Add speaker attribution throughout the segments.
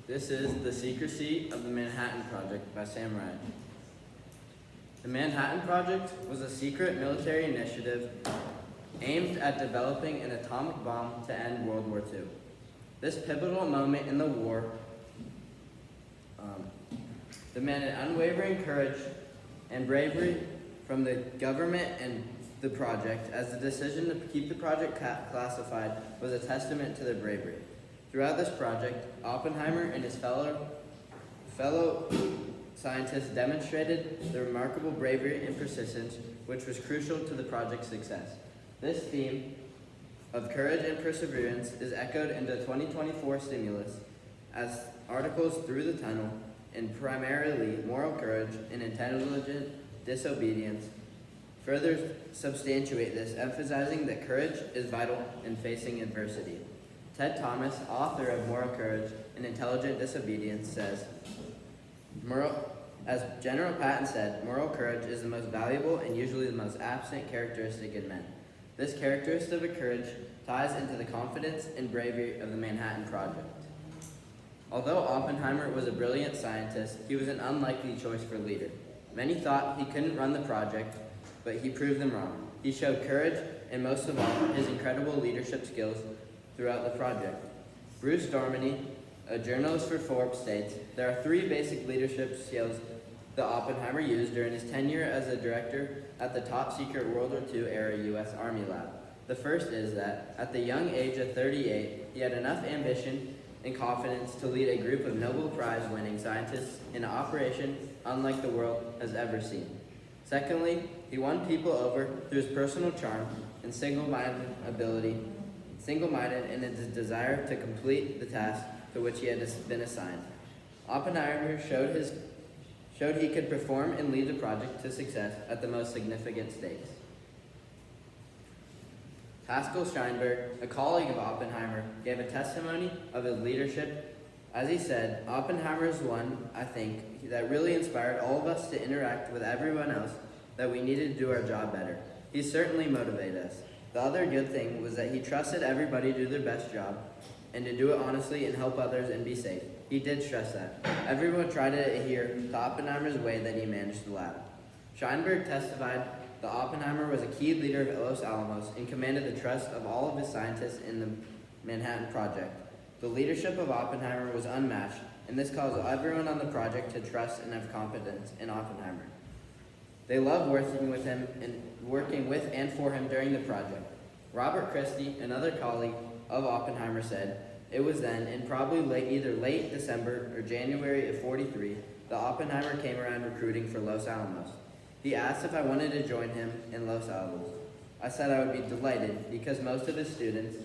Speaker 1: This is The Secrecy of the Manhattan Project by Sam Ryan. The Manhattan Project was a secret military initiative aimed at developing an atomic bomb to end World War II. This pivotal moment in the war demanded unwavering courage and bravery from the government and the project, as the decision to keep the project classified was a testament to their bravery. Throughout this project, Oppenheimer and his fellow scientists demonstrated the remarkable bravery and persistence which was crucial to the project's success. This theme of courage and perseverance is echoed in the 2024 stimulus as articles Through the Tunnel and primarily moral courage and intelligent disobedience further substantiate this, emphasizing that courage is vital in facing adversity. Ted Thomas, author of Moral Courage and Intelligent Disobedience, says, as General Patton said, moral courage is the most valuable and usually the most absent characteristic in men. This characteristic of courage ties into the confidence and bravery of the Manhattan Project. Although Oppenheimer was a brilliant scientist, he was an unlikely choice for leader. Many thought he couldn't run the project, but he proved them wrong. He showed courage and, most of all, his incredible leadership skills throughout the project. Bruce Dormany, a journalist for Forbes, states, there are three basic leadership skills that Oppenheimer used during his tenure as a director at the top-secret World War II era U.S. Army lab. The first is that, at the young age of 38, he had enough ambition and confidence to lead a group of Nobel Prize-winning scientists in an operation unlike the world has ever seen. Secondly, he won people over through his personal charm and single-minded in his desire to complete the task to which he had been assigned. Oppenheimer showed he could perform and lead the project to success at the most significant stakes. Pascal Scheinberg, a colleague of Oppenheimer, gave a testimony of his leadership. As he said, Oppenheimer is one, I think, that really inspired all of us to interact with everyone else, that we needed to do our job better. He certainly motivated us. The other good thing was that he trusted everybody to do their best job and to do it honestly and help others and be safe. He did stress that. Everyone tried to adhere to Oppenheimer's way that he managed the lab. Scheinberg testified that Oppenheimer was a key leader of Los Alamos and commanded the trust of all of his scientists in the Manhattan Project. The leadership of Oppenheimer was unmatched, and this caused everyone on the project to trust and have confidence in Oppenheimer. They loved working with and for him during the project. Robert Christie, another colleague of Oppenheimer, said, it was then, in probably either late December or January of '43, that Oppenheimer came around recruiting for Los Alamos. He asked if I wanted to join him in Los Alamos. I said I would be delighted because most of his students,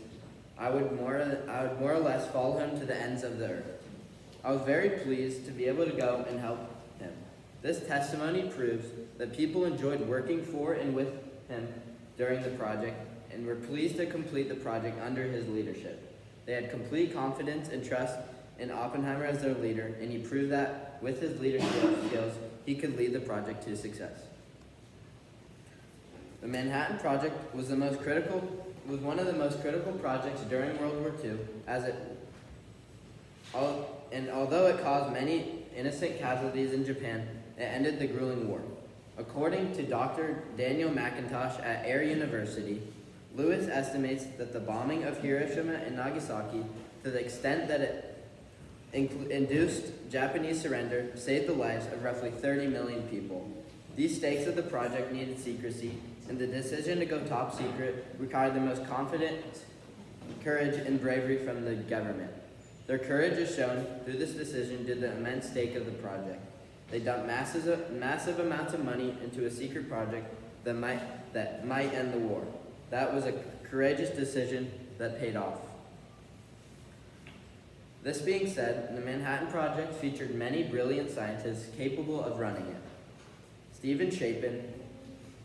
Speaker 1: I would more or less follow him to the ends of the earth. I was very pleased to be able to go and help him. This testimony proves that people enjoyed working for and with him during the project and were pleased to complete the project under his leadership. They had complete confidence and trust in Oppenheimer as their leader, and he proved that with his leadership skills, he could lead the project to success. The Manhattan Project was one of the most critical projects during World War II, although it caused many innocent casualties in Japan, it ended the grueling war. According to Dr. Daniel McIntosh at Air University, Lewis estimates that the bombing of Hiroshima and Nagasaki, to the extent that it induced Japanese surrender, saved the lives of roughly 30 million people. These stakes of the project needed secrecy, and the decision to go top secret required the most confident courage and bravery from the government. Their courage is shown through this decision due to the immense stake of the project. They dumped massive amounts of money into a secret project that might end the war. That was a courageous decision that paid off. This being said, the Manhattan Project featured many brilliant scientists capable of running it. Stephen Chapin,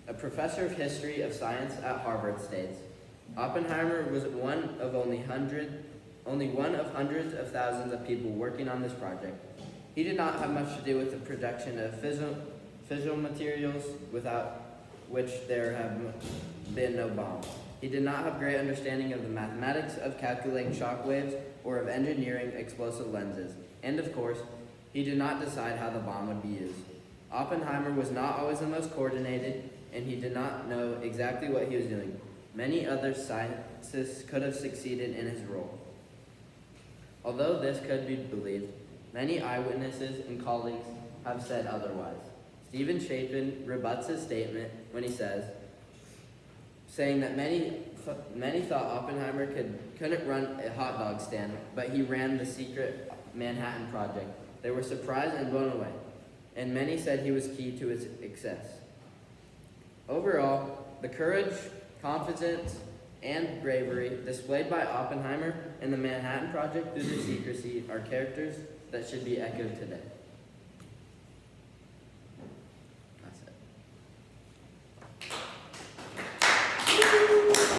Speaker 1: a professor of history of science at Harvard, states, Oppenheimer was one of only one of hundreds of thousands of people working on this project. He did not have much to do with the production of fissile materials, without which there have been no bombs. He did not have great understanding of the mathematics of calculating shock waves or of engineering explosive lenses. And of course, he did not decide how the bomb would be used. Oppenheimer was not always the most coordinated, and he did not know exactly what he was doing. Many other scientists could have succeeded in his role. Although this could be believed, many eyewitnesses and colleagues have said otherwise. Stephen Chapin rebuts his statement when he saying that many thought Oppenheimer couldn't run a hot dog stand, but he ran the secret Manhattan Project. They were surprised and blown away, and many said he was key to its success. Overall, the courage, confidence, and bravery displayed by Oppenheimer and the Manhattan Project through their secrecy are characters that should be echoed today.